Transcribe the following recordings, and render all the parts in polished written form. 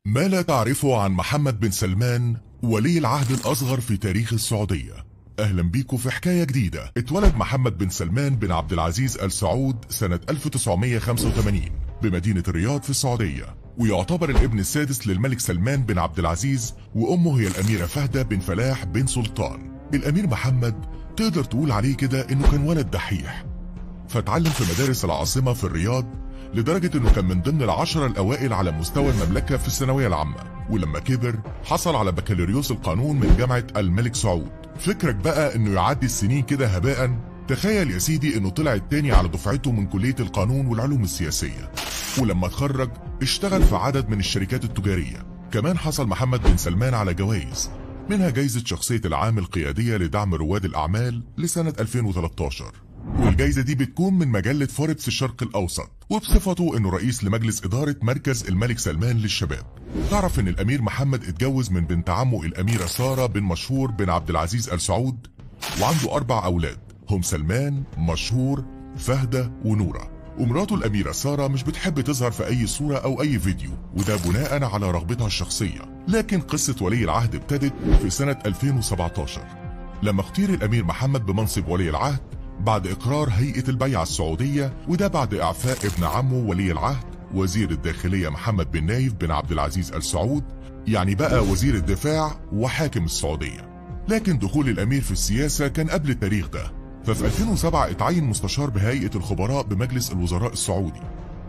ما لا تعرفه عن محمد بن سلمان ولي العهد الأصغر في تاريخ السعودية. أهلا بيكم في حكاية جديدة. اتولد محمد بن سلمان بن عبد العزيز آل سعود سنة 1985 بمدينة الرياض في السعودية، ويعتبر الابن السادس للملك سلمان بن عبد العزيز، وأمه هي الأميرة فهدة بن فلاح بن سلطان. الأمير محمد تقدر تقول عليه كده إنه كان ولد دحيح، فتعلم في مدارس العاصمة في الرياض لدرجة انه كان من ضمن ال10 الأوائل على مستوى المملكة في الثانوية العامة. ولما كبر حصل على بكالوريوس القانون من جامعة الملك سعود. فكرك بقى انه يعدي السنين كده هباء؟ تخيل يا سيدي انه طلع التاني على دفعته من كلية القانون والعلوم السياسية، ولما اتخرج اشتغل في عدد من الشركات التجارية. كمان حصل محمد بن سلمان على جوائز، منها جايزة شخصية العام القيادية لدعم رواد الأعمال لسنة 2013، والجايزة دي بتكون من مجلة فوربس الشرق الأوسط، وبصفته انه رئيس لمجلس إدارة مركز الملك سلمان للشباب. تعرف ان الأمير محمد اتجوز من بنت عمه الأميرة سارة بن مشهور بن عبد العزيز آل سعود، وعنده 4 أولاد هم سلمان، مشهور، فهدة، ونورة. ومراته الأميرة سارة مش بتحب تظهر في أي صورة أو أي فيديو، وده بناء على رغبتها الشخصية. لكن قصة ولي العهد ابتدت في سنة 2017 لما اختير الأمير محمد بمنصب ولي العهد بعد إقرار هيئة البيعة السعودية، وده بعد إعفاء ابن عمه ولي العهد وزير الداخلية محمد بن نايف بن عبد العزيز آل سعود، يعني بقى وزير الدفاع وحاكم السعودية. لكن دخول الأمير في السياسة كان قبل التاريخ ده، ففي 2007 اتعين مستشار بهيئة الخبراء بمجلس الوزراء السعودي،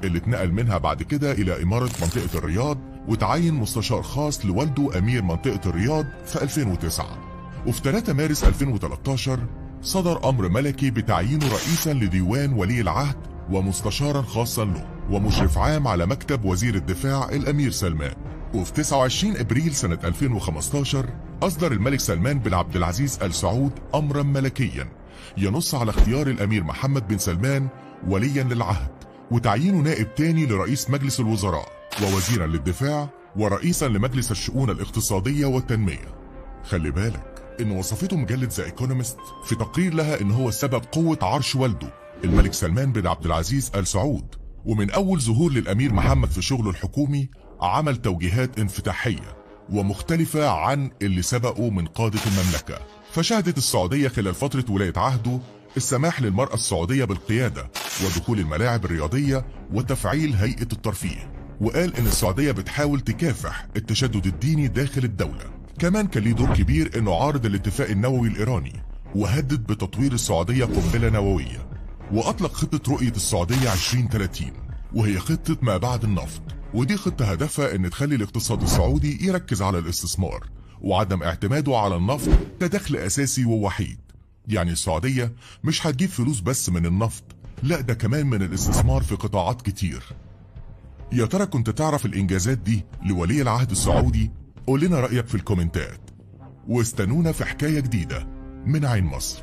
اللي اتنقل منها بعد كده إلى إمارة منطقة الرياض، وتعين مستشار خاص لوالده أمير منطقة الرياض في 2009. وفي 3 مارس 2013 صدر أمر ملكي بتعيينه رئيسا لديوان ولي العهد ومستشارا خاصا له ومشرف عام على مكتب وزير الدفاع الأمير سلمان. وفي 29 أبريل سنة 2015 أصدر الملك سلمان بن عبد العزيز آل سعود أمرا ملكيا ينص على اختيار الأمير محمد بن سلمان وليا للعهد، وتعيينه نائب تاني لرئيس مجلس الوزراء، ووزيرا للدفاع، ورئيسا لمجلس الشؤون الاقتصادية والتنمية. خلي بالك إن وصفته مجلة ذا ايكونومست في تقرير لها إن هو سبب قوة عرش والده الملك سلمان بن عبد العزيز آل سعود. ومن أول ظهور للأمير محمد في شغله الحكومي عمل توجيهات انفتاحية ومختلفة عن اللي سبقوا من قادة المملكة. فشهدت السعودية خلال فترة ولاية عهده السماح للمرأة السعودية بالقيادة ودخول الملاعب الرياضية وتفعيل هيئة الترفيه، وقال إن السعودية بتحاول تكافح التشدد الديني داخل الدولة. كمان كان ليه دور كبير انه عارض الاتفاق النووي الإيراني، وهدد بتطوير السعودية قنبلة نووية، وأطلق خطة رؤية السعودية 2030، وهي خطة ما بعد النفط. ودي خطة هدفها ان تخلي الاقتصاد السعودي يركز على الاستثمار وعدم اعتماده على النفط كدخل أساسي ووحيد. يعني السعودية مش هتجيب فلوس بس من النفط، لا ده كمان من الاستثمار في قطاعات كتير. يا ترى كنت تعرف الإنجازات دي لولي العهد السعودي؟ قول لنا رأيك في الكومنتات، واستنونا في حكاية جديدة من عين مصر.